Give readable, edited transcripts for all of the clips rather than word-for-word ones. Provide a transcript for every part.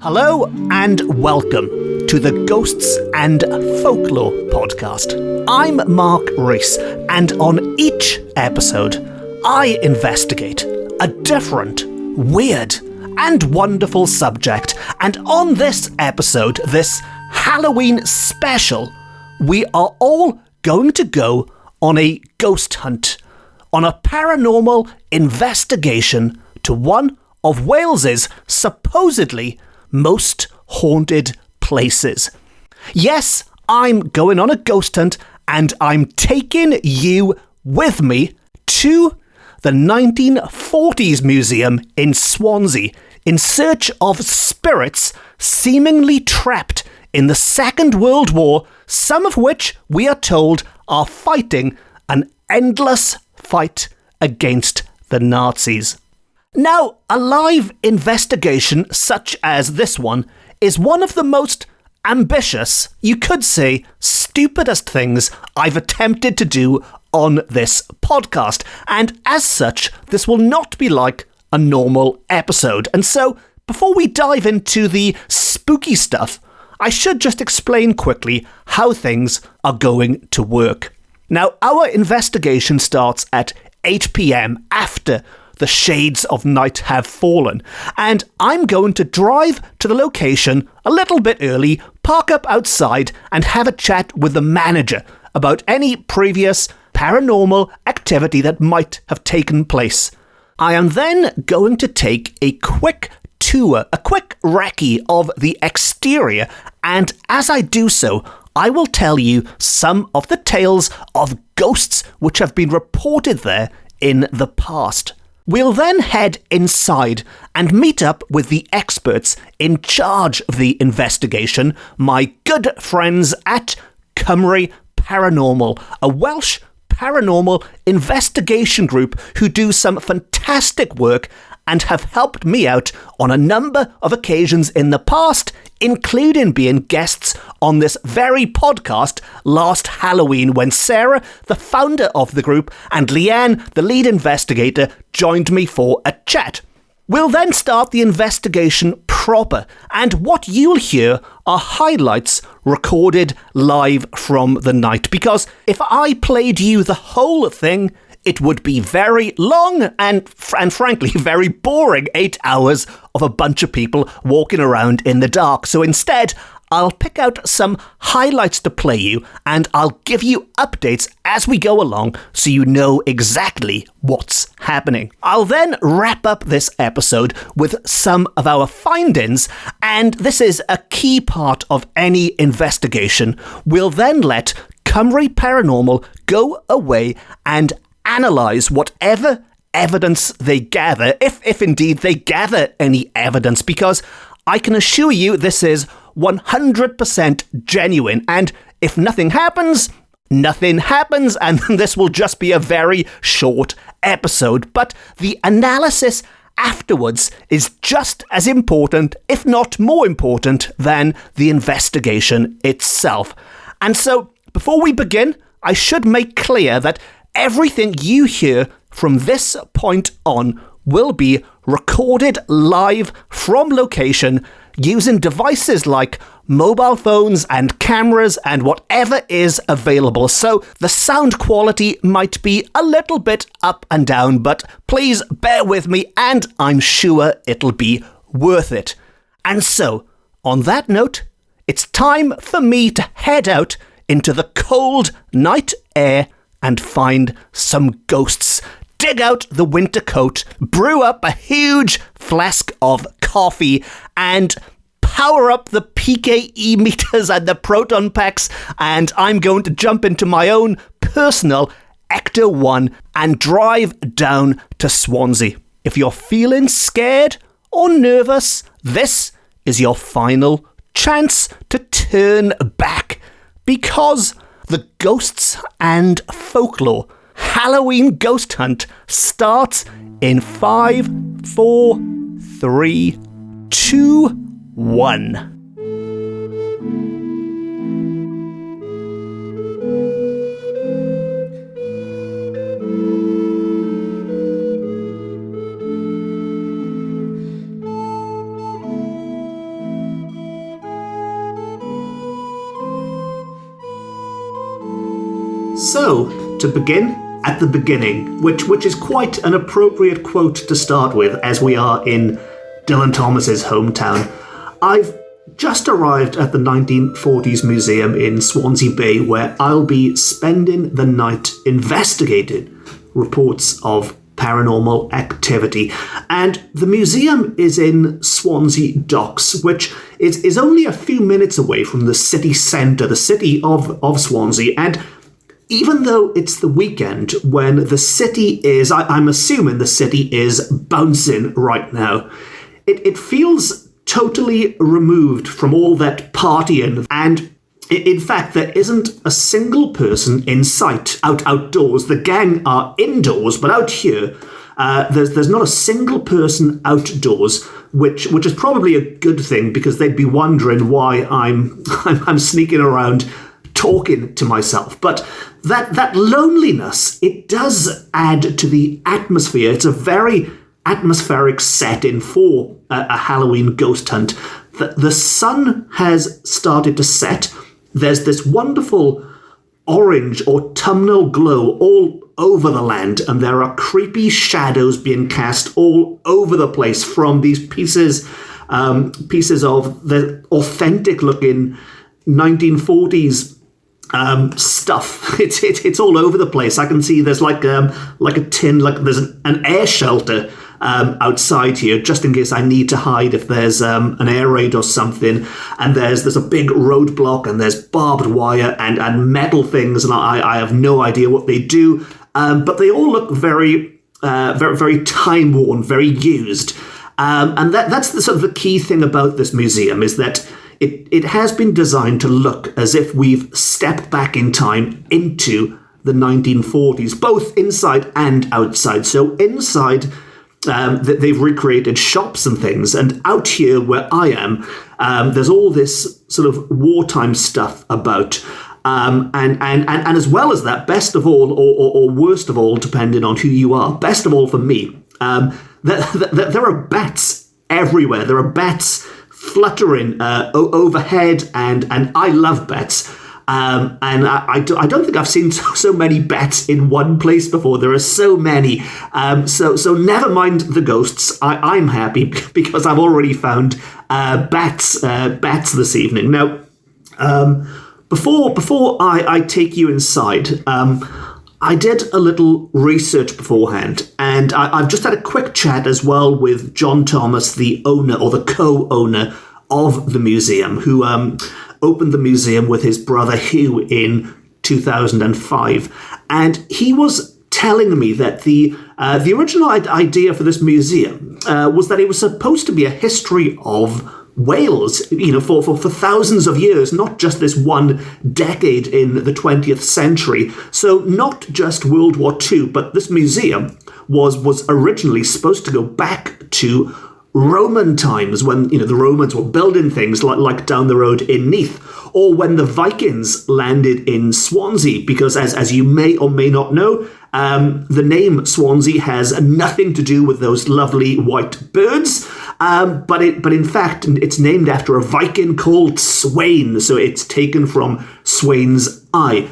Hello and welcome to the Ghosts and Folklore podcast. I'm Mark Rees, and on each episode, I investigate a different, weird, and wonderful subject. And on this episode, this Halloween special, we are all going to go on a ghost hunt, on a paranormal investigation to one of Wales's supposedly most haunted places. Yes, I'm going on a ghost hunt, and I'm taking you with me to the 1940s museum in Swansea in search of spirits seemingly trapped in the Second World War, some of which we are told are fighting an endless fight against the Nazis. Now, a live investigation such as this one is one of the most ambitious, you could say, stupidest things I've attempted to do on this podcast. And as such, this will not be like a normal episode. And so, before we dive into the spooky stuff, I should just explain quickly how things are going to work. Now, our investigation starts at 8 p.m. after the shades of night have fallen, and I'm going to drive to the location a little bit early, park up outside, and have a chat with the manager about any previous paranormal activity that might have taken place. I am then going to take a quick tour, a quick recce of the exterior, and as I do so, I will tell you some of the tales of ghosts which have been reported there in the past. We'll then head inside and meet up with the experts in charge of the investigation, my good friends at Cymru Paranormal, a Welsh paranormal investigation group who do some fantastic work and have helped me out on a number of occasions in the past, including being guests on this very podcast last Halloween when Sarah, the founder of the group, and Leanne, the lead investigator, joined me for a chat. We'll then start the investigation proper, and what you'll hear are highlights recorded live from the night, because if I played you the whole thing, it would be very long and frankly very boring 8 hours of a bunch of people walking around in the dark. So instead, I'll pick out some highlights to play you, and I'll give you updates as we go along so you know exactly what's happening. I'll then wrap up this episode with some of our findings, and this is a key part of any investigation. We'll then let Cymru Paranormal go away and analyse whatever evidence they gather, if indeed they gather any evidence, because I can assure you this is 100% genuine, and if nothing happens, nothing happens, and this will just be a very short episode. But the analysis afterwards is just as important, if not more important, than the investigation itself. And so, before we begin, I should make clear that everything you hear from this point on will be recorded live from location using devices like mobile phones and cameras and whatever is available. So the sound quality might be a little bit up and down, but please bear with me and I'm sure it'll be worth it. And so, on that note, it's time for me to head out into the cold night air and find some ghosts. Dig out the winter coat, brew up a huge flask of coffee, and power up the PKE meters and the proton packs, and I'm going to jump into my own personal Ecto 1 and drive down to Swansea. If you're feeling scared or nervous, this is your final chance to turn back, because the Ghosts and Folklore Halloween Ghost Hunt starts in 5, 4, 3, 2, 1. So, to begin at the beginning, which is quite an appropriate quote to start with, as we are in Dylan Thomas's hometown. I've just arrived at the 1940s Museum in Swansea Bay, where I'll be spending the night investigating reports of paranormal activity. And the museum is in Swansea Docks, which is only a few minutes away from the city centre, the city of Swansea. And even though it's the weekend when the city is, I'm assuming the city is bouncing right now, it feels totally removed from all that partying, and in fact there isn't a single person in sight outdoors. The gang are indoors, but out here there's not a single person outdoors, which is probably a good thing, because they'd be wondering why I'm sneaking around talking to myself. But that loneliness, it does add to the atmosphere. It's a very atmospheric setting for a Halloween ghost hunt. The sun has started to set. There's this wonderful orange autumnal glow all over the land, and there are creepy shadows being cast all over the place from these pieces of the authentic looking 1940s stuff. It's all over the place. I can see there's like a tin, like there's an air shelter outside here, just in case I need to hide if there's an air raid or something. And there's a big roadblock, and there's barbed wire and metal things, and I have no idea what they do. But they all look very, very time worn, very used. And that's the sort of the key thing about this museum, is that it has been designed to look as if we've stepped back in time into the 1940s, both inside and outside. So inside, they've recreated shops and things, and out here where I am, there's all this sort of wartime stuff about. And as well as that, best of all, or worst of all, depending on who you are, best of all for me, there are bats everywhere. There are bats fluttering overhead, and I love bats. And I don't think I've seen so many bats in one place before. There are so many. So never mind the ghosts. I'm happy because I've already found bats this evening. Now, before I take you inside, I did a little research beforehand, and I've just had a quick chat as well with John Thomas, the owner or the co-owner of the museum, who opened the museum with his brother Hugh in 2005. And he was telling me that the original idea for this museum was that it was supposed to be a history of Wales, for thousands of years, not just this one decade in the 20th century. So not just World War II, but this museum was originally supposed to go back to Roman times, when the Romans were building things like down the road in Neath, or when the Vikings landed in Swansea, because as you may or may not know, the name Swansea has nothing to do with those lovely white birds, but in fact it's named after a Viking called Sweyn, so it's taken from Sweyn's eye.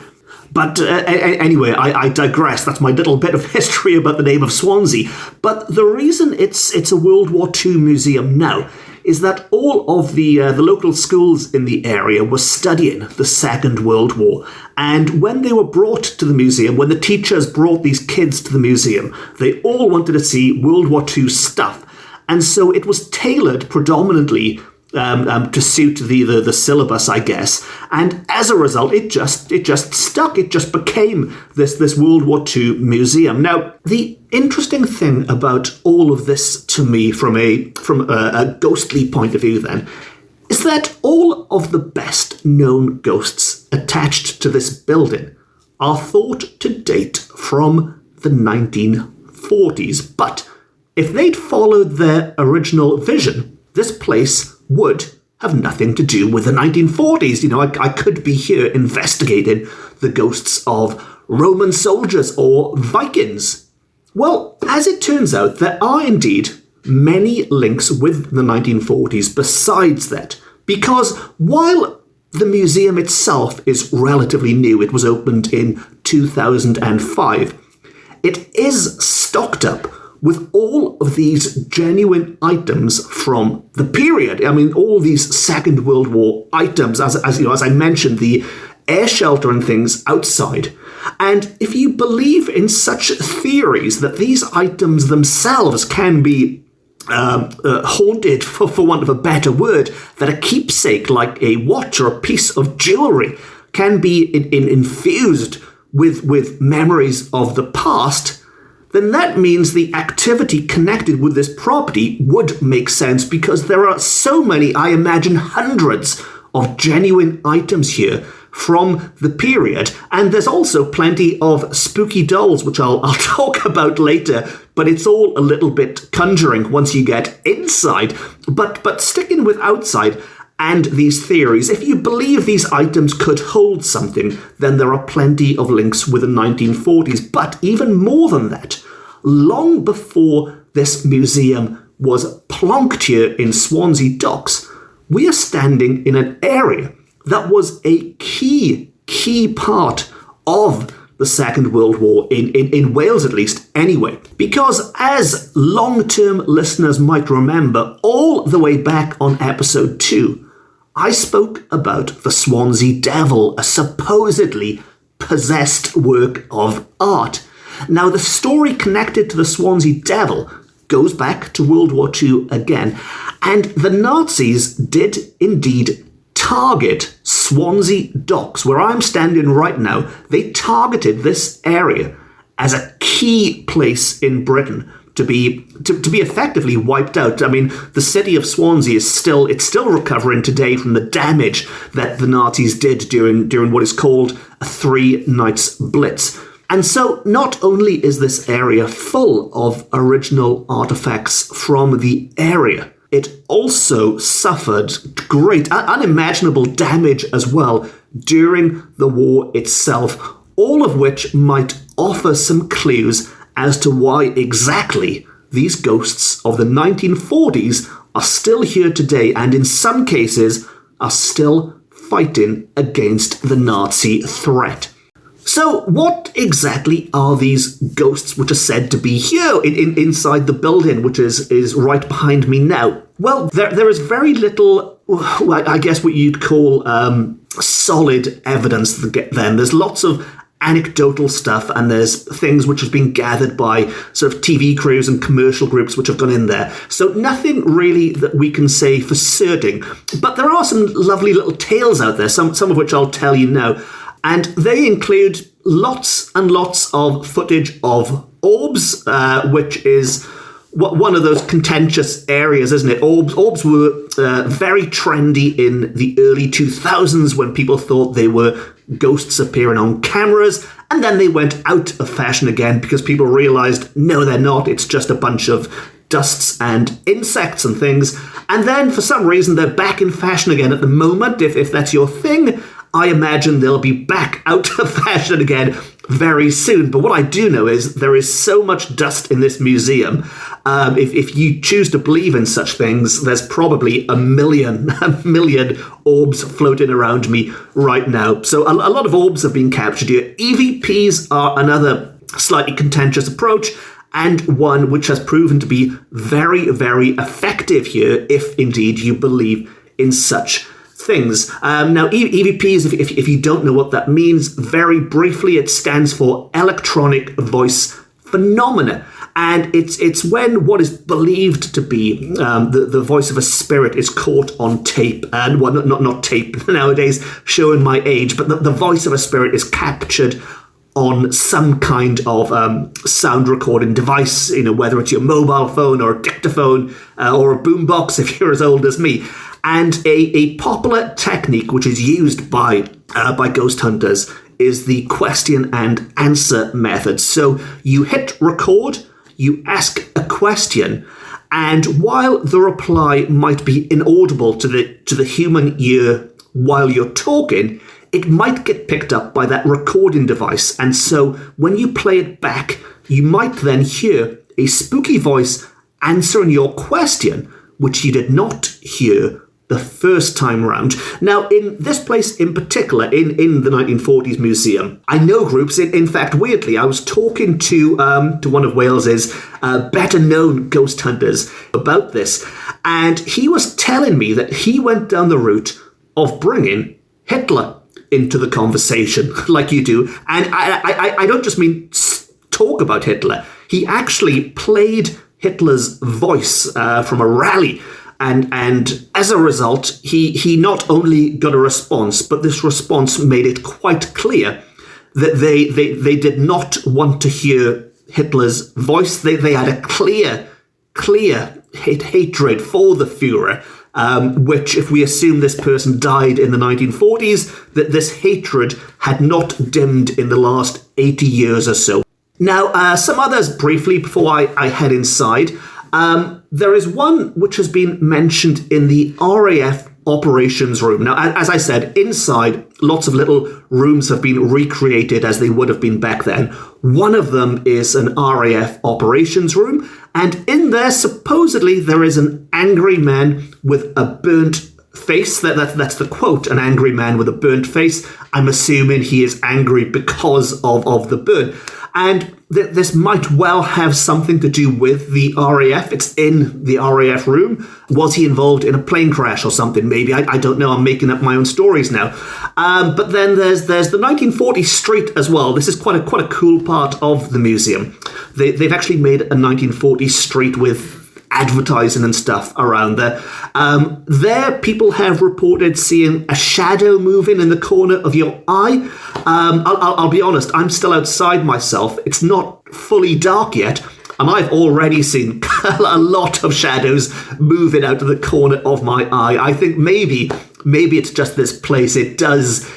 But anyway, I digress. That's my little bit of history about the name of Swansea. But the reason it's a World War II museum now is that all of the local schools in the area were studying the Second World War. And when they were brought to the museum, when the teachers brought these kids to the museum, they all wanted to see World War II stuff. And so it was tailored predominantly to suit the syllabus, I guess. And as a result, it just stuck. It just became this World War II museum. Now, the interesting thing about all of this to me from a ghostly point of view then is that all of the best known ghosts attached to this building are thought to date from the 1940s. But if they'd followed their original vision, this place would have nothing to do with the 1940s. I could be here investigating the ghosts of Roman soldiers or Vikings. Well, as it turns out, there are indeed many links with the 1940s besides that, because while the museum itself is relatively new, it was opened in 2005. It is stocked up with all of these genuine items from the period. I mean, all these Second World War items, as I mentioned, the air shelter and things outside. And if you believe in such theories that these items themselves can be haunted, for want of a better word, that a keepsake like a watch or a piece of jewellery can be infused with memories of the past, then that means the activity connected with this property would make sense, because there are so many, I imagine hundreds of genuine items here from the period. And there's also plenty of spooky dolls, which I'll talk about later, but it's all a little bit conjuring once you get inside. But sticking with outside and these theories, if you believe these items could hold something, then there are plenty of links with the 1940s. But even more than that, long before this museum was plonked here in Swansea docks, we are standing in an area that was a key part of the Second World War, in Wales at least, anyway. Because as long-term listeners might remember, all the way back on episode 2, I spoke about the Swansea Devil, a supposedly possessed work of art. Now, the story connected to the Swansea Devil goes back to World War II again, and the Nazis did indeed target Swansea docks, where I'm standing right now. They targeted this area as a key place in Britain to be effectively wiped out. I mean, the city of Swansea is still recovering today from the damage that the Nazis did during what is called a 3 nights blitz. And so not only is this area full of original artifacts from the area, it also suffered great, unimaginable damage as well during the war itself, all of which might offer some clues as to why exactly these ghosts of the 1940s are still here today, and in some cases are still fighting against the Nazi threat. So what exactly are these ghosts which are said to be here inside the building, which is right behind me now? Well, there is very little, I guess what you'd call solid evidence then. There's lots of anecdotal stuff, and there's things which have been gathered by sort of TV crews and commercial groups which have gone in there. So nothing really that we can say for certain. But there are some lovely little tales out there, some of which I'll tell you now. And they include lots and lots of footage of orbs, which is one of those contentious areas, isn't it? Orbs were very trendy in the early 2000s when people thought they were ghosts appearing on cameras, and then they went out of fashion again because people realised, no, they're not. It's just a bunch of dusts and insects and things. And then for some reason they're back in fashion again at the moment. If that's your thing, I imagine they'll be back out of fashion again very soon. But what I do know is there is so much dust in this museum. If you choose to believe in such things, there's probably a million orbs floating around me right now. So a lot of orbs have been captured here. EVPs are another slightly contentious approach, and one which has proven to be very, very effective here, if indeed you believe in such things. Now, EVPs, if you don't know what that means, very briefly, it stands for electronic voice phenomena. And it's when what is believed to be the voice of a spirit is caught on tape, and well, not tape nowadays, showing my age, but the voice of a spirit is captured on some kind of sound recording device, whether it's your mobile phone or a dictaphone or a boombox if you're as old as me. And a popular technique which is used by ghost hunters is the question and answer method. So you hit record, you ask a question, and while the reply might be inaudible to the human ear while you're talking, it might get picked up by that recording device. And so when you play it back, you might then hear a spooky voice answering your question, which you did not hear the first time round. Now, in this place in particular, in the 1940s museum, I know groups. In fact, weirdly, I was talking to one of Wales's better-known ghost hunters about this, and he was telling me that he went down the route of bringing Hitler into the conversation, like you do. And I don't just mean talk about Hitler. He actually played Hitler's voice from a rally. And as a result, he not only got a response, but this response made it quite clear that they did not want to hear Hitler's voice. They had a clear hatred for the Führer, which, if we assume this person died in the 1940s, that this hatred had not dimmed in the last 80 years or so. Now, some others briefly before I head inside. There is one which has been mentioned in the RAF operations room. Now, as I said, inside, lots of little rooms have been recreated as they would have been back then. One of them is an RAF operations room, and in there, supposedly, there is an angry man with a burnt face. That's the quote, an angry man with a burnt face. I'm assuming he is angry because of the burn. And this might well have something to do with the RAF. It's in the RAF room. Was he involved in a plane crash or something? Maybe. I don't know. I'm making up my own stories now. But then there's the 1940 street as well. This is quite a cool part of the museum. They've actually made a 1940 street with advertising and stuff around there. There, people have reported seeing a shadow moving in the corner of your eye. I'll be honest, I'm still outside myself. It's not fully dark yet, and I've already seen a lot of shadows moving out of the corner of my eye. I think maybe it's just this place. It does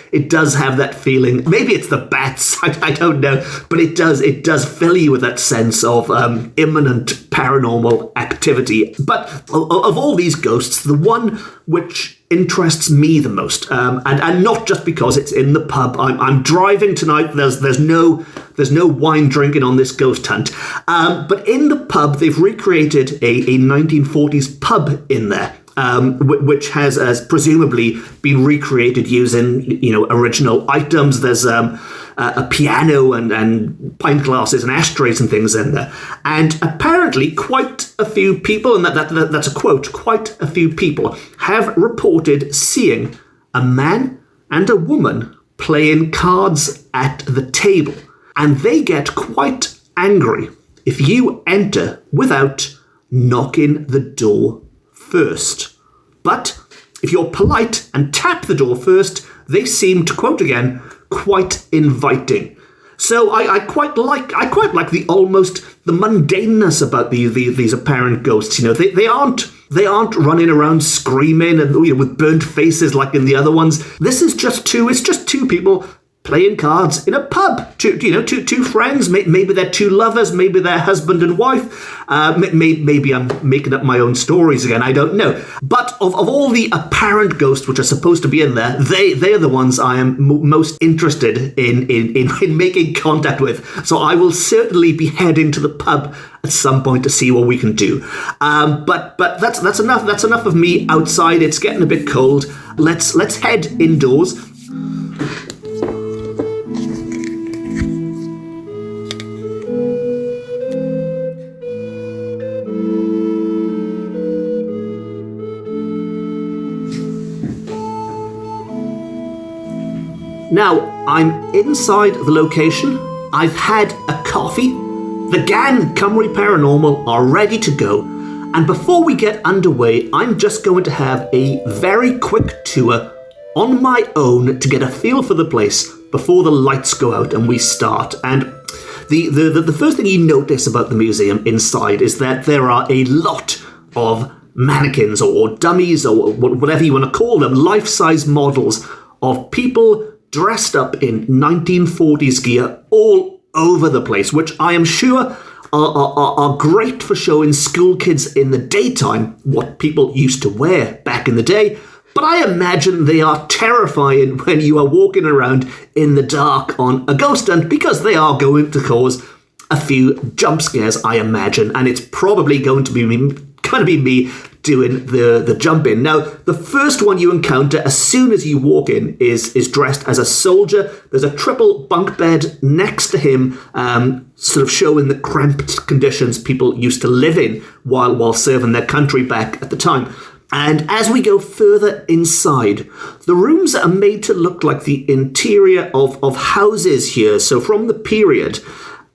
have that feeling. Maybe it's the bats. I don't know, but it does fill you with that sense of imminent paranormal activity. But of all these ghosts, the one which interests me the most, and not just because it's in the pub. I'm driving tonight. There's no wine drinking on this ghost hunt. But in the pub, they've recreated a 1940s pub in there. Which has presumably been recreated using, original items. There's a piano and pint glasses and ashtrays and things in there. And apparently quite a few people, and that's a quote, quite a few people have reported seeing a man and a woman playing cards at the table. And they get quite angry if you enter without knocking the door first. But if you're polite and tap the door first, they seem to, quote again, quite inviting. So I quite like the mundaneness about these apparent ghosts. They aren't running around screaming and with burnt faces like in the other ones. This is just two people playing cards in a pub. Two friends. Maybe they're two lovers. Maybe they're husband and wife. Maybe I'm making up my own stories again. I don't know. But of all the apparent ghosts which are supposed to be in there, they are the ones I am most interested in making contact with. So I will certainly be heading to the pub at some point to see what we can do. But that's enough. That's enough of me outside. It's getting a bit cold. Let's head indoors. Now, I'm inside the location. I've had a coffee. The gang, Cymru Paranormal, are ready to go. And before we get underway, I'm just going to have a very quick tour on my own to get a feel for the place before the lights go out and we start. And the first thing you notice about the museum inside is that there are a lot of mannequins or dummies or whatever you want to call them, life-size models of people dressed up in 1940s gear all over the place, which I am sure are great for showing school kids in the daytime what people used to wear back in the day. But I imagine they are terrifying when you are walking around in the dark on a ghost hunt, because they are going to cause a few jump scares, I imagine, and it's probably going to be me doing the jump in. Now, the first one you encounter as soon as you walk in is dressed as a soldier. There's a triple bunk bed next to him, sort of showing the cramped conditions people used to live in while serving their country back at the time. And as we go further inside, the rooms are made to look like the interior of houses here. So from the period,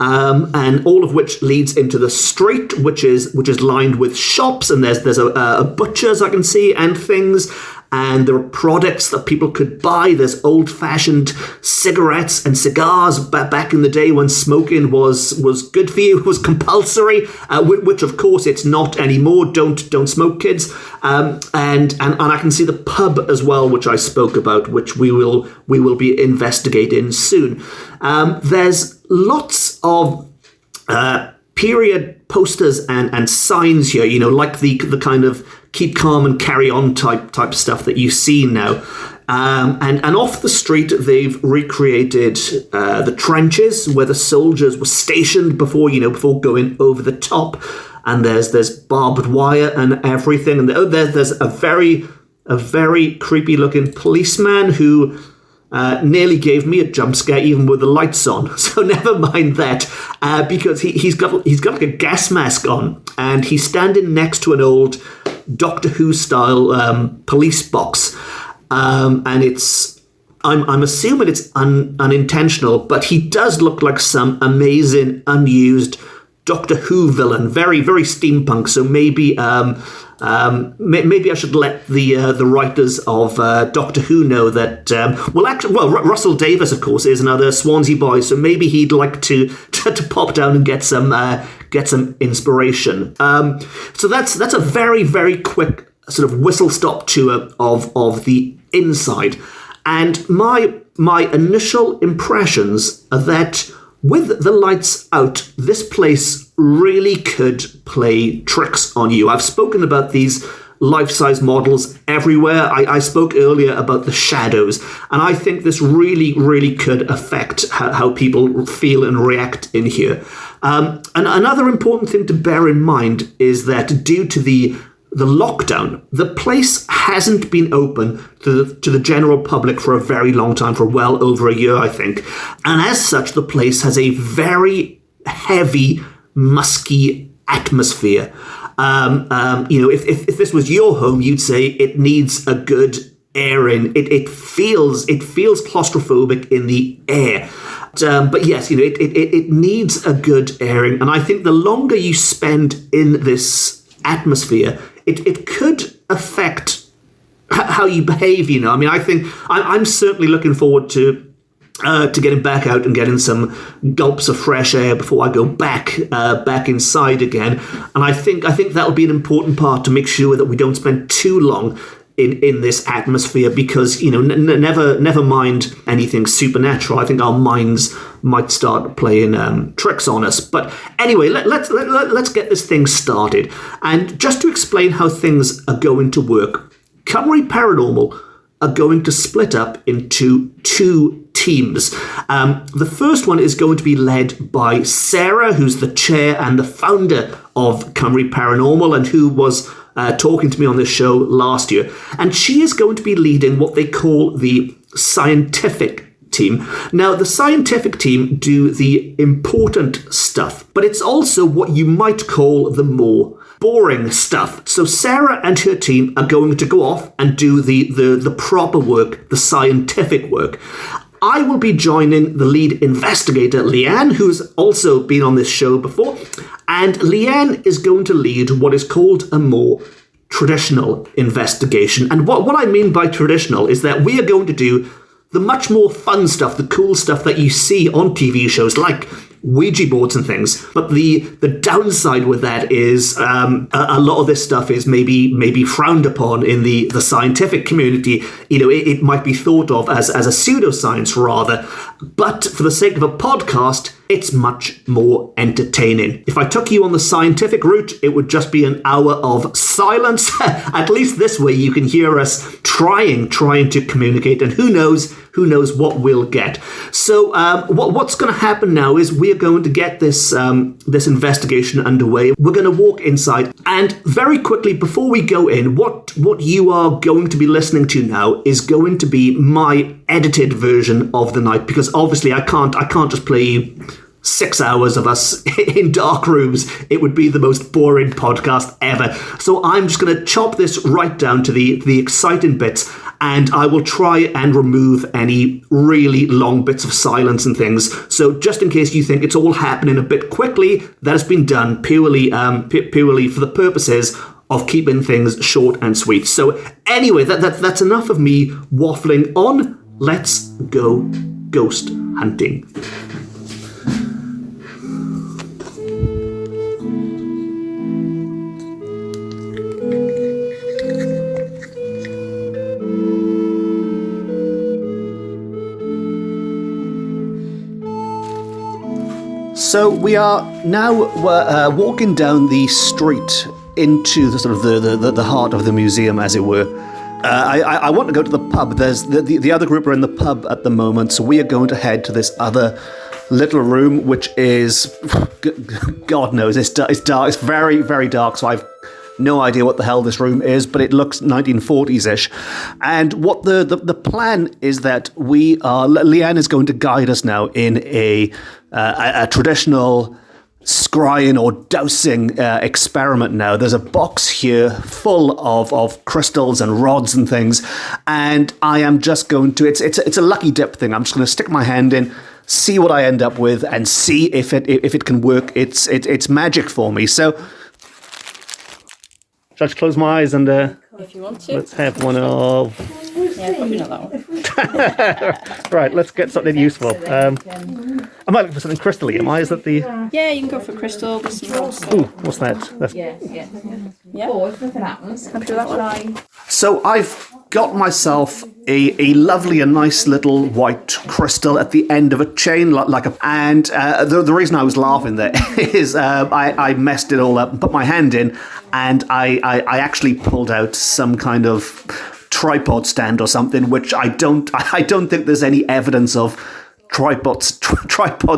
and all of which leads into the street, which is lined with shops, and there's a butcher's I can see and things, and there are products that people could buy. There's old-fashioned cigarettes and cigars back in the day when smoking was good for you, was compulsory, which of course it's not anymore. Don't smoke, kids. And I can see the pub as well, which I spoke about, which we will be investigating soon. There's lots of period posters and signs here, like the kind of keep calm and carry on type stuff that you see now. And off the street, they've recreated the trenches where the soldiers were stationed before going over the top. And there's barbed wire and everything. And there's a very creepy looking policeman who nearly gave me a jump scare even with the lights on. So never mind that, because he's got like a gas mask on, and he's standing next to an old Doctor Who style police box, and I'm assuming it's unintentional, but he does look like some amazing unused Doctor Who villain, very very steampunk. So maybe I should let the writers of Doctor Who know that. Russell Davies, of course, is another Swansea boy, so maybe he'd like to pop down and get some inspiration. So that's a very very quick sort of whistle stop tour of the inside, and my initial impressions are that with the lights out, this place really could play tricks on you. I've spoken about these life-size models everywhere. I spoke earlier about the shadows, and I think this really, really could affect how people feel and react in here. And another important thing to bear in mind is that due to the lockdown, the place hasn't been open to the general public for a very long time, for well over a year, I think. And as such, the place has a very heavy, musky atmosphere. If this was your home, you'd say it needs a good airing. It feels claustrophobic in the air. But yes, it needs a good airing. And I think the longer you spend in this atmosphere, it could affect how you behave. I mean, I think I'm certainly looking forward to getting back out and getting some gulps of fresh air before I go back inside again. And I think that'll be an important part to make sure that we don't spend too long in this atmosphere, because never mind anything supernatural. I think our minds might start playing tricks on us. But anyway, let's get this thing started. And just to explain how things are going to work, Cymru Paranormal are going to split up into two teams. The first one is going to be led by Sarah, who's the chair and the founder of Cymru Paranormal, and who was talking to me on this show last year. And she is going to be leading what they call the scientific team. Now, the scientific team do the important stuff, but it's also what you might call the more boring stuff. So Sarah and her team are going to go off and do the proper work, the scientific work. I will be joining the lead investigator, Leanne, who's also been on this show before. And Leanne is going to lead what is called a more traditional investigation. And what I mean by traditional is that we are going to do the much more fun stuff, the cool stuff that you see on TV shows like Ouija boards and things. But the downside with that is a lot of this stuff is maybe frowned upon in the scientific community. It might be thought of as a pseudoscience rather. But for the sake of a podcast, it's much more entertaining. If I took you on the scientific route, it would just be an hour of silence. At least this way you can hear us trying to communicate, and who knows what we'll get. So what's going to happen now is we're going to get this investigation underway. We're going to walk inside, and very quickly before we go in, what you are going to be listening to now is going to be my edited version of the night, because obviously I can't just play you 6 hours of us in dark rooms. It would be the most boring podcast ever. So I'm just going to chop this right down to the exciting bits, and I will try and remove any really long bits of silence and things. So just in case you think it's all happening a bit quickly, that has been done purely for the purposes of keeping things short and sweet. So anyway, that's enough of me waffling on. Let's go ghost hunting. So we are now walking down the street into the sort of the heart of the museum, as it were. I want to go to the pub. There's the other group are in the pub at the moment, so we are going to head to this other little room, which is, God knows, it's dark. It's very, very dark. So I've no idea what the hell this room is, but it looks 1940s-ish. And what the plan is that Leanne is going to guide us now in a traditional scrying or dowsing experiment now. There's a box here full of crystals and rods and things, and I am just going to, it's a lucky dip thing. I'm just going to stick my hand in, see what I end up with, and see if it can work. It's magic for me. So should I just close my eyes and if you want to. Let's have one of... Yeah, probably not that one. Right, let's get something useful. I might look for something crystally. Am I? Is that the... Yeah, you can go for crystal. With some rods. Ooh, what's that? That's... Yeah. Oh, if nothing happens, happy with that one. So I've got myself a lovely and nice little white crystal at the end of a chain, and the reason I was laughing there is I messed it all up and put my hand in, and I actually pulled out some kind of tripod stand or something, which I don't think there's any evidence of tripod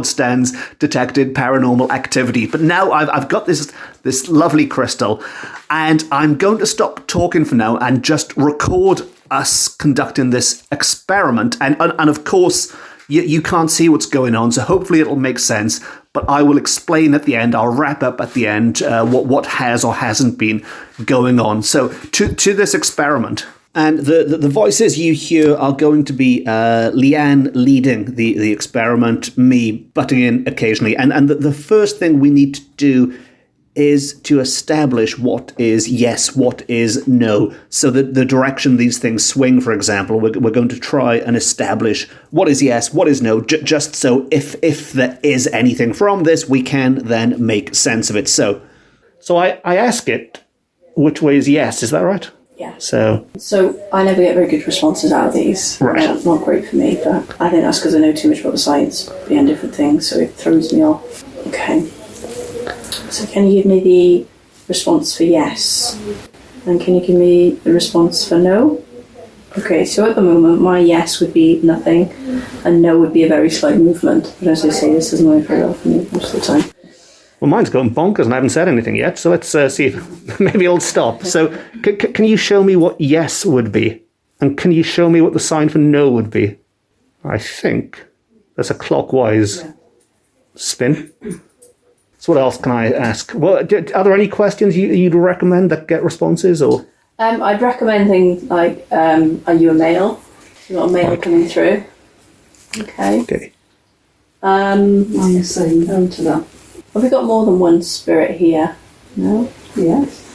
stands detected paranormal activity. But now I've got this lovely crystal, and I'm going to stop talking for now and just record us conducting this experiment. And of course, you can't see what's going on, so hopefully it'll make sense. But I will explain at the end. I'll wrap up at the end what has or hasn't been going on. So to this experiment. And the voices you hear are going to be Leanne leading the experiment, me butting in occasionally. And the first thing we need to do is to establish what is yes, what is no. So the direction these things swing, for example, we're going to try and establish what is yes, what is no, just so if there is anything from this, we can then make sense of it. So I ask it, which way is yes, is that right? Yeah. So I never get very good responses out of these. Right. Not great for me, but I think that's because I know too much about the science behind different things, so it throws me off. Okay. So can you give me the response for yes? And can you give me the response for no? Okay, so at the moment my yes would be nothing and no would be a very slight movement. But as I say, this doesn't work very well for me most of the time. Well, mine's going bonkers and I haven't said anything yet, so let's see if maybe it'll stop. So can you show me what yes would be? And can you show me what the sign for no would be? I think that's a clockwise spin. So what else can I ask? Well, are there any questions you'd recommend that get responses? Or I'd recommend things like, are you a male? You got a male coming through. Okay. Okay. I'm saying no to that. Have we got more than one spirit here? No? Yes.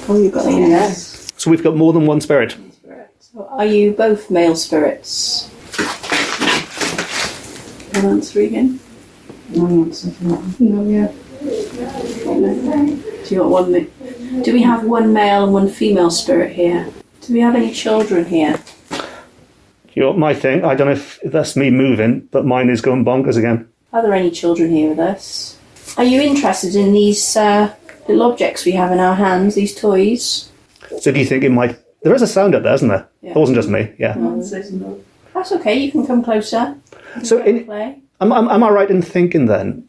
Oh, you've got a yes. So we've got more than one spirit. So are you both male spirits? One answer again? One answer for that. No, yeah. Do you want one? Do we have one male and one female spirit here? Do we have any children here? You know, my thing, I don't know if that's me moving, but mine is going bonkers again. Are there any children here with us? Are you interested in these little objects we have in our hands, these toys? So do you think it might... There is a sound out there, isn't there? Yeah. It wasn't just me, yeah. That's okay, you can come closer. So am I right in thinking then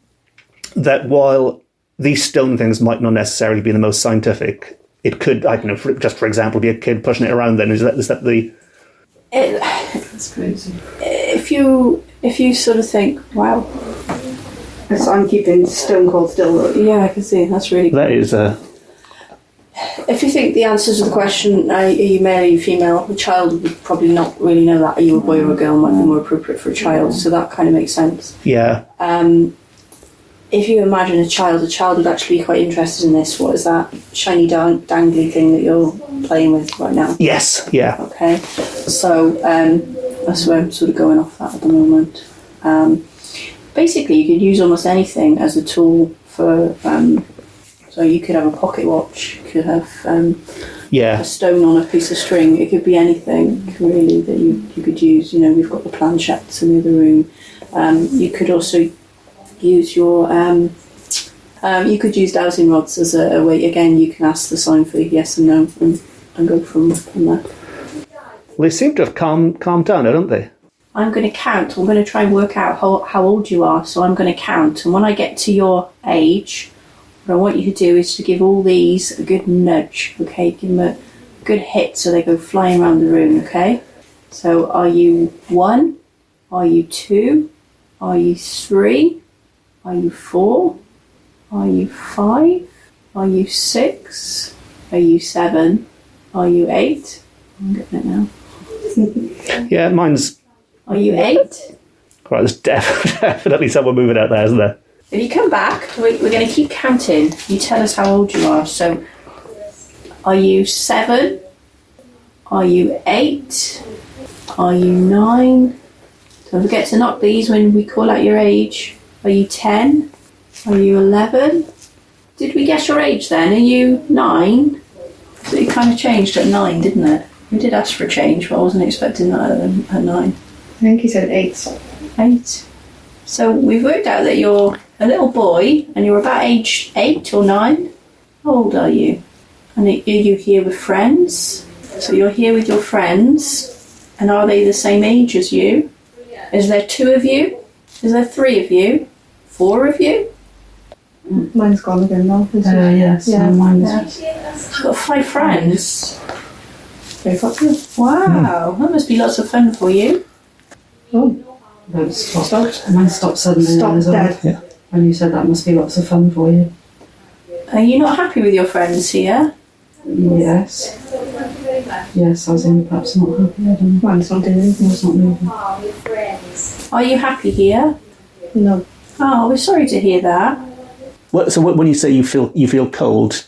that while these stone things might not necessarily be the most scientific, it could, I don't know, just for example, be a kid pushing it around then? Is that the... That's crazy. If you sort of think, wow. So I'm keeping stone cold still. Yeah, I can see, that's really That is... If you think the answer to the question, are you male or are you female, the child would probably not really know that. Are you a boy or a girl might be more appropriate for a child, so that kind of makes sense. Yeah. If you imagine a child would actually be quite interested in this. What is that shiny dangly thing that you're playing with right now? Yes, yeah. Okay, so that's where I'm sort of going off that at the moment. Basically, you could use almost anything as a tool for... so you could have a pocket watch, you could have a stone on a piece of string. It could be anything, really, that you could use. You know, we've got the planchettes in the other room. You could also use your... you could use dowsing rods as a way. Again, you can ask the sign for yes and no and go from there. Well, they seem to have calmed down, don't they? I'm going to count. I'm going to try and work out how old you are. So I'm going to count. And when I get to your age... what I want you to do is to give all these a good nudge, okay? Give them a good hit so they go flying around the room, okay? So are you 1? Are you 2? Are you 3? Are you 4? Are you 5? Are you 6? Are you 7? Are you 8? I'm getting it now. Yeah, mine's... Are you 8? Right, there's definitely someone moving out there, isn't there? If you come back, we're going to keep counting. You tell us how old you are. So, are you 7? Are you 8? Are you 9? Don't forget to knock these when we call out your age. Are you 10? Are you 11? Did we guess your age then? Are you 9? So it kind of changed at 9, didn't it? We did ask for a change, but I wasn't expecting that at 9. I think he said 8. 8. So we've worked out that you're a little boy and you're about age 8 or 9. How old are you? And are you here with friends? So you're here with your friends, and are they the same age as you? Is there 2 of you? Is there 3 of you? 4 of you? Mine's gone again now. Yes, Yeah. mine's... You've got 5 friends. Very popular. Wow, that must be lots of fun for you. Oh, That stopped. Mine stopped suddenly. Stop as well. dead. Yeah. And you said that must be lots of fun for you. Are you not happy with your friends here? Yes. Yes, I was in perhaps not happy. I don't know. mine's not doing anything. It's not moving. Are you happy here? No. Oh, we're sorry to hear that. Well, so when you say you feel cold,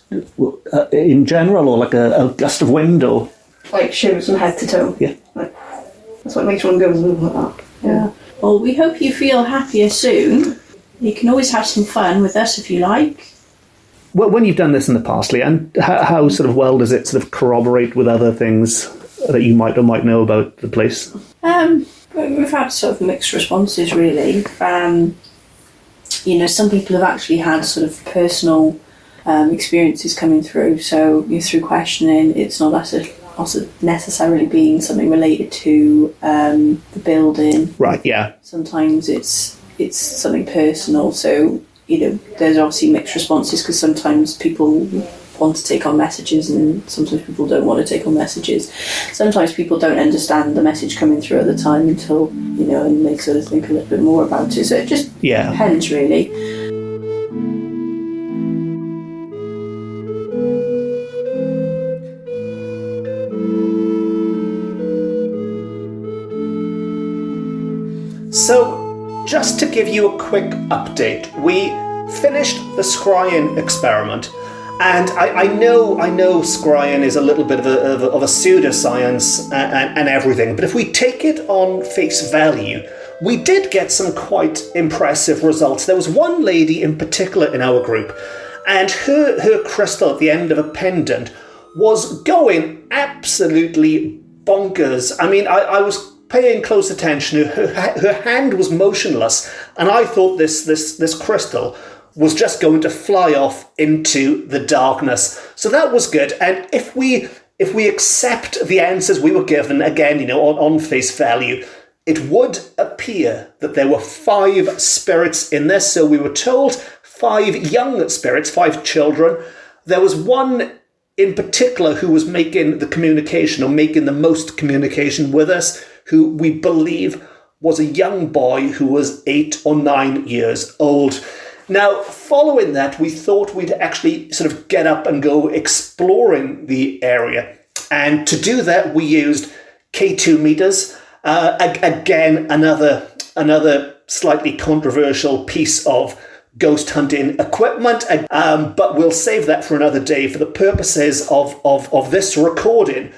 in general, or like a gust of wind, or... Like shivers from head to toe. Yeah. Like, that's what makes one go move like that. Yeah. Well, we hope you feel happier soon. You can always have some fun with us if you like. Well, when you've done this in the past, Leanne, how sort of well does it sort of corroborate with other things that you might or might know about the place? We've had sort of mixed responses, really. You know, some people have actually had sort of personal experiences coming through. So through questioning, it's not also necessarily being something related to the building. Right. Yeah. Sometimes it's something personal. So there's obviously mixed responses because sometimes people want to take on messages and sometimes people don't want to take on messages. Sometimes people don't understand the message coming through at the time until and they sort of think a little bit more about it. So it just depends, really. So, just to give you a quick update, we finished the scrying experiment, and I know scrying is a little bit of a pseudoscience and everything, but if we take it on face value, we did get some quite impressive results. There was one lady in particular in our group, and her crystal at the end of a pendant was going absolutely bonkers. I mean, I was paying close attention. Her hand was motionless, and I thought this crystal was just going to fly off into the darkness. So that was good. And if we accept the answers we were given, again, on face value, it would appear that there were 5 spirits in this. So we were told 5 young spirits, 5 children. There was one in particular who was making the communication, or making the most communication with us, who we believe was a young boy who was 8 or 9 years old. Now, following that, we thought we'd actually sort of get up and go exploring the area. And to do that, we used K2 meters. Again, another slightly controversial piece of ghost hunting equipment, but we'll save that for another day. For the purposes of this recording,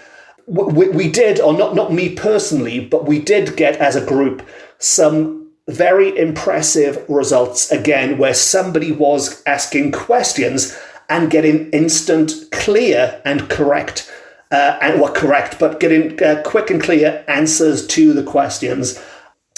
we did, or not me personally, but we did get as a group some very impressive results, again, where somebody was asking questions and getting instant, clear and correct, but getting quick and clear answers to the questions.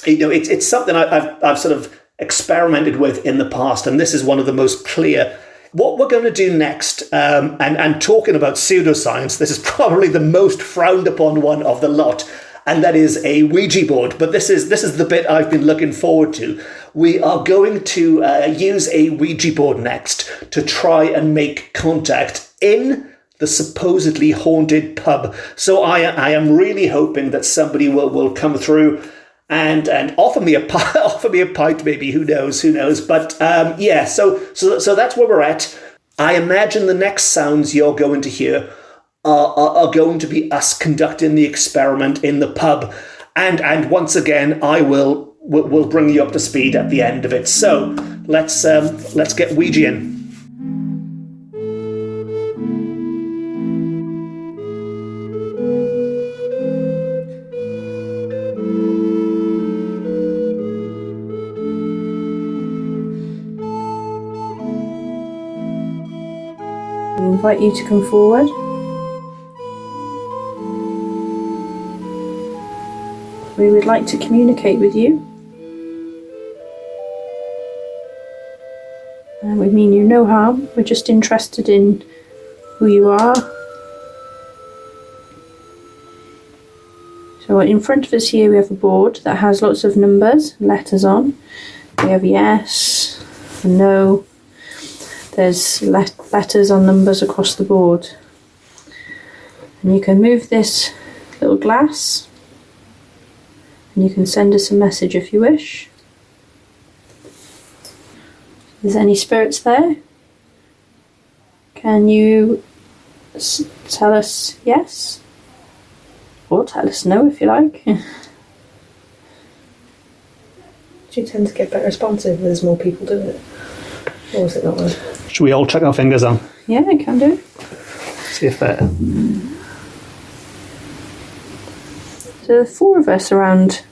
It's something I've sort of experimented with in the past, and this is one of the most clear. What we're going to do next, and talking about pseudoscience, this is probably the most frowned upon one of the lot, and that is a Ouija board. But this is the bit I've been looking forward to. We are going to use a Ouija board next to try and make contact in the supposedly haunted pub. So I am really hoping that somebody will come through and offer me a pint, maybe. Who knows? But yeah, so that's where we're at. I imagine the next sounds you're going to hear are going to be us conducting the experiment in the pub, and once again I will bring you up to speed at the end of it. So let's get Ouija in. We invite you to come forward. We would like to communicate with you. And we mean you no harm. We're just interested in who you are. So in front of us here we have a board that has lots of numbers, letters on. We have yes and no. There's letters on numbers across the board. And you can move this little glass, and you can send us a message if you wish. Is there any spirits there? Can you tell us yes? Or tell us no if you like. Do you tend to get better responsive if there's more people doing it? Or is it not right? Should we all chuck our fingers on? Yeah, I can do. See if So there are 4 of us around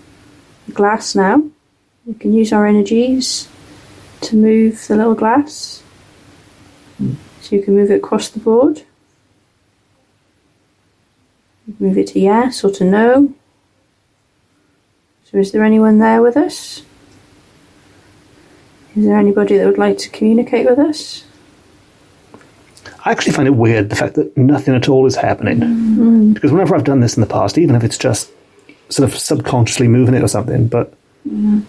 the glass now. We can use our energies to move the little glass. So you can move it across the board. You can move it to yes or to no. So is there anyone there with us? Is there anybody that would like to communicate with us? I actually find it weird, the fact that nothing at all is happening. Because whenever I've done this in the past, even if it's just sort of subconsciously moving it or something, but... And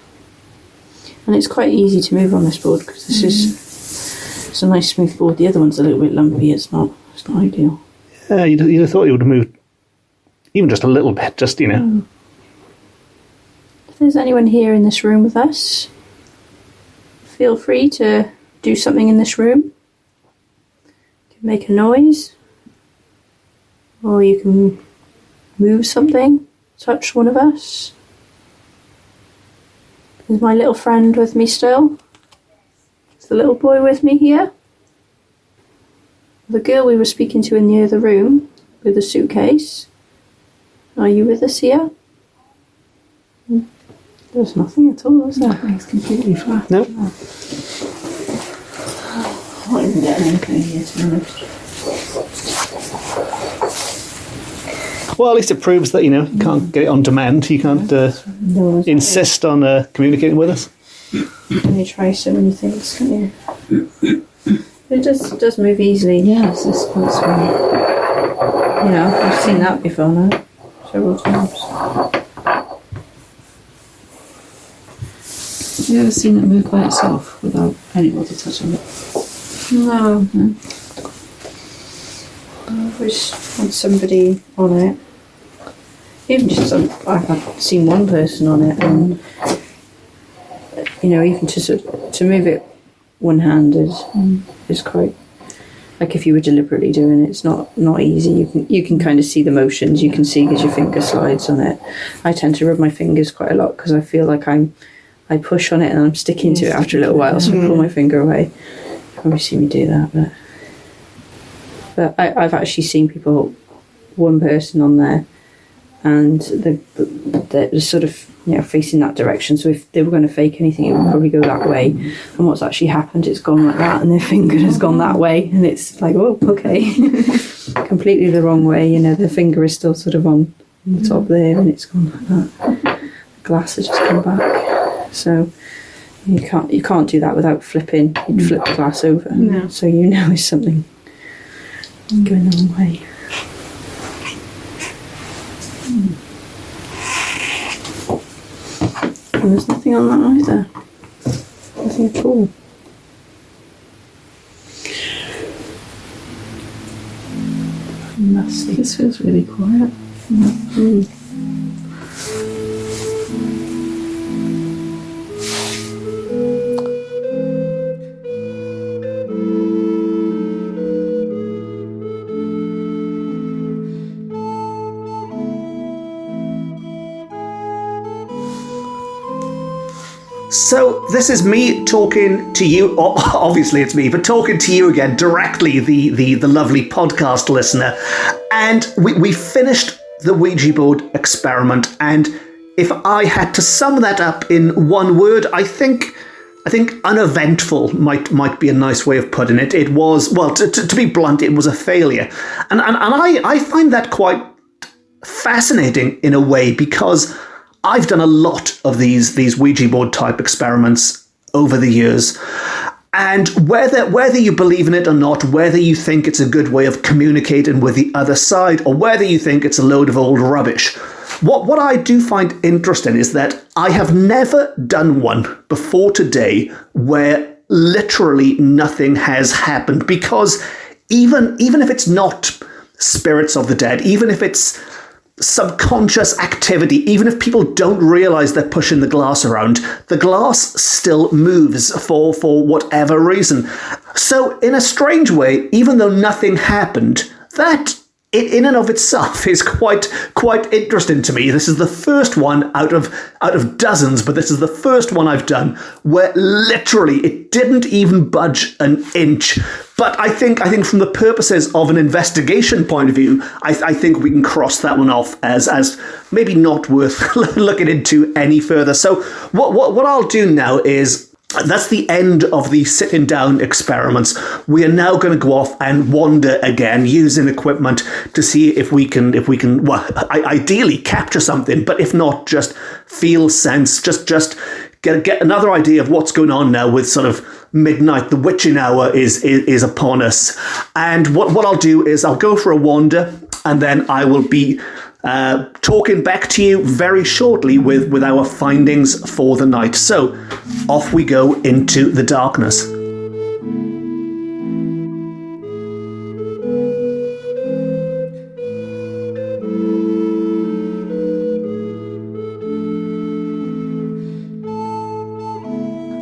it's quite easy to move on this board, because this is it's a nice smooth board. The other one's a little bit lumpy. It's not ideal. Yeah, you'd have thought you would have moved even just a little bit, just, If there's anyone here in this room with us, feel free to do something in this room. You can make a noise, or you can move something, touch one of us. Is my little friend with me still? Is the little boy with me here? The girl we were speaking to in the other room with the suitcase. Are you with us here? There's nothing at all, is there? It's completely flat. No. I can't even get anything here, to be honest. Well, at least it proves that, you can't get it on demand. You can't insist on communicating with us. And you try so many things, can't you? It does move easily. Yes, it's quite small. I've seen that before now, several times. Have you ever seen it move by itself without anybody touching it? No. I've always had somebody on it. Even just I've seen one person on it, and even to move it one-handed is quite, like, if you were deliberately doing it, it's not easy. You can kind of see the motions. You can see because your finger slides on it. I tend to rub my fingers quite a lot because I feel like I push on it and I'm sticking to it after a little while, so I pull my finger away. You probably see me do that, but I've actually seen one person on there, and they're sort of facing that direction. So if they were going to fake anything, it would probably go that way. And what's actually happened, it's gone like that, and their finger has gone that way, and it's like, oh, okay, completely the wrong way. Their finger is still sort of on the top there, and it's gone like that. The glass has just come back. So you can't do that without flipping. You'd flip the glass over, so it's something going the wrong way. And there's nothing on that either. Nothing at all. Musty. This feels really quiet. So this is me talking to you. Obviously it's me, but talking to you again directly, the lovely podcast listener. And we finished the Ouija board experiment. And if I had to sum that up in one word, I think uneventful might be a nice way of putting it. It was, well, to be blunt, it was a failure. And I find that quite fascinating in a way, because I've done a lot of these Ouija board type experiments over the years, and whether you believe in it or not, whether you think it's a good way of communicating with the other side, or whether you think it's a load of old rubbish, what I do find interesting is that I have never done one before today where literally nothing has happened. Because even if it's not spirits of the dead, even if it's subconscious activity, even if people don't realize they're pushing the glass around, the glass still moves for whatever reason. So in a strange way, even though nothing happened, that in and of itself is quite interesting to me. This is the first one out of dozens, but this is the first one I've done where literally it didn't even budge an inch. But I think from the purposes of an investigation point of view, I think we can cross that one off as maybe not worth looking into any further. So what I'll do now is, that's the end of the sitting down experiments. We are now going to go off and wander again, using equipment to see if we can, well, ideally capture something, but if not, just feel, sense, just get another idea of what's going on now with sort of midnight. The witching hour is upon us. And what I'll do is I'll go for a wander, and then I will be talking back to you very shortly with our findings for the night. So off we go into the darkness.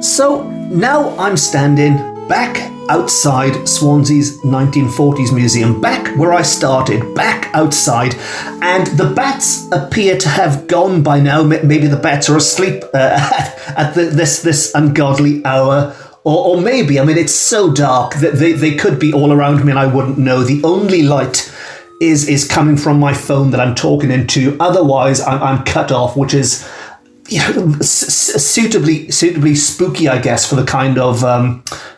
So now I'm standing back outside Swansea's 1940s museum, back where I started, back outside, and the bats appear to have gone by now. Maybe the bats are asleep at this ungodly hour, or maybe, I mean, it's so dark that they could be all around me and I wouldn't know. The only light is coming from my phone that I'm talking into. Otherwise, I'm cut off, which is suitably spooky, I guess, for the kind of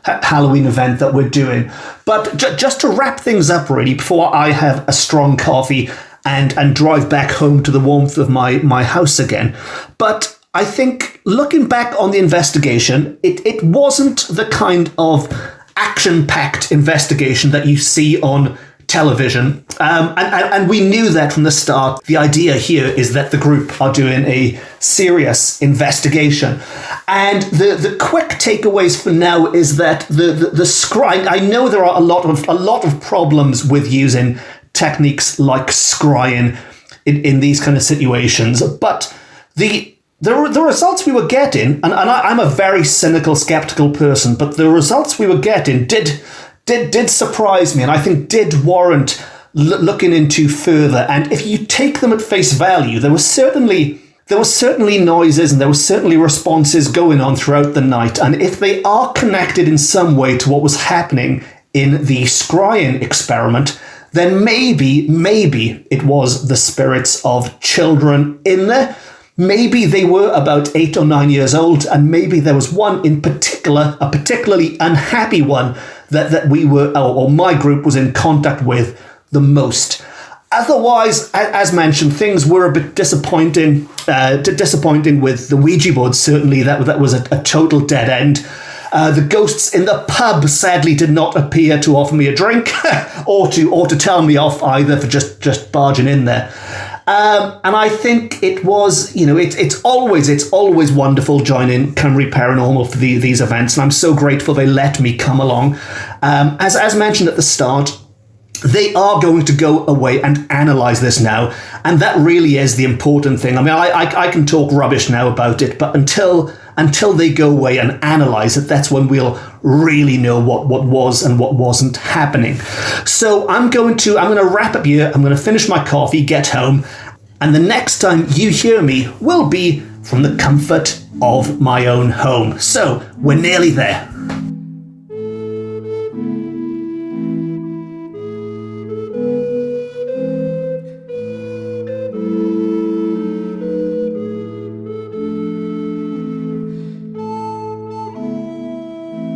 Halloween event that we're doing. But just to wrap things up, really, before I have a strong coffee and drive back home to the warmth of my house again. But I think looking back on the investigation, it wasn't the kind of action-packed investigation that you see on television. And we knew that from the start. The idea here is that the group are doing a serious investigation. And the quick takeaways for now is that the scrying, I know there are a lot of problems with using techniques like scrying in these kind of situations, but the results we were getting, and I'm a very cynical, skeptical person, but the results we were getting did surprise me, and I think did warrant looking into further. And if you take them at face value, there was certainly noises and there were certainly responses going on throughout the night. And if they are connected in some way to what was happening in the scrying experiment, then maybe it was the spirits of children in there. Maybe they were about 8 or 9 years old, and maybe there was one in particular, a particularly unhappy one that we were, or my group was in contact with the most. Otherwise, as mentioned, things were a bit disappointing. Disappointing with the Ouija board. Certainly, that was a total dead end. The ghosts in the pub sadly did not appear to offer me a drink, or to tell me off either for just barging in there. And I think it was, it's always wonderful joining Cymru Paranormal for these events, and I'm so grateful they let me come along. As mentioned at the start, they are going to go away and analyse this now, and that really is the important thing. I mean, I can talk rubbish now about it, but until they go away and analyse it, that's when we'll really know what was and what wasn't happening. So I'm going to wrap up here. I'm going to finish my coffee, get home, and the next time you hear me will be from the comfort of my own home. So we're nearly there.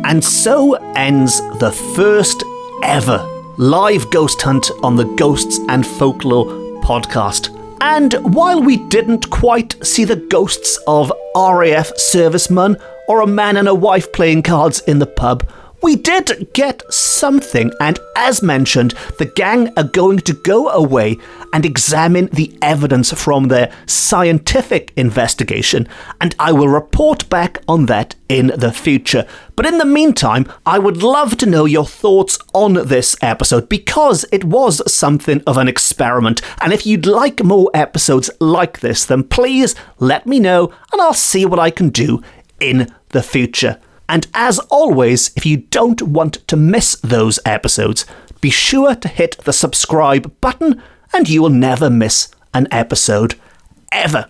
And so ends the first ever live ghost hunt on the Ghosts and Folklore podcast. And while we didn't quite see the ghosts of RAF servicemen or a man and a wife playing cards in the pub, we did get something, and as mentioned, the gang are going to go away and examine the evidence from their scientific investigation, and I will report back on that in the future. But in the meantime, I would love to know your thoughts on this episode, because it was something of an experiment, and if you'd like more episodes like this, then please let me know, and I'll see what I can do in the future. And as always, if you don't want to miss those episodes, be sure to hit the subscribe button and you will never miss an episode ever.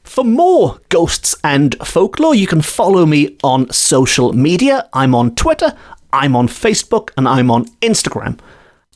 For more ghosts and folklore, you can follow me on social media. I'm on Twitter, I'm on Facebook, and I'm on Instagram.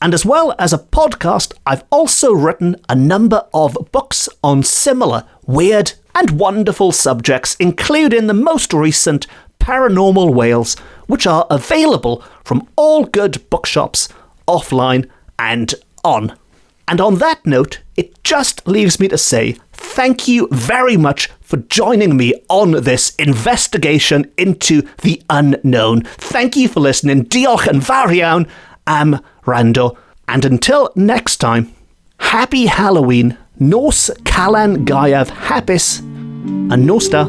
And as well as a podcast, I've also written a number of books on similar weird and wonderful subjects, including the most recent Paranormal Wales, which are available from all good bookshops, offline and on. And on that note, it just leaves me to say thank you very much for joining me on this investigation into the unknown. Thank you for listening. Diolch yn fawr iawn am wrando. And until next time, happy Halloween, Nos Calan Gaeaf, hapus, and nos da.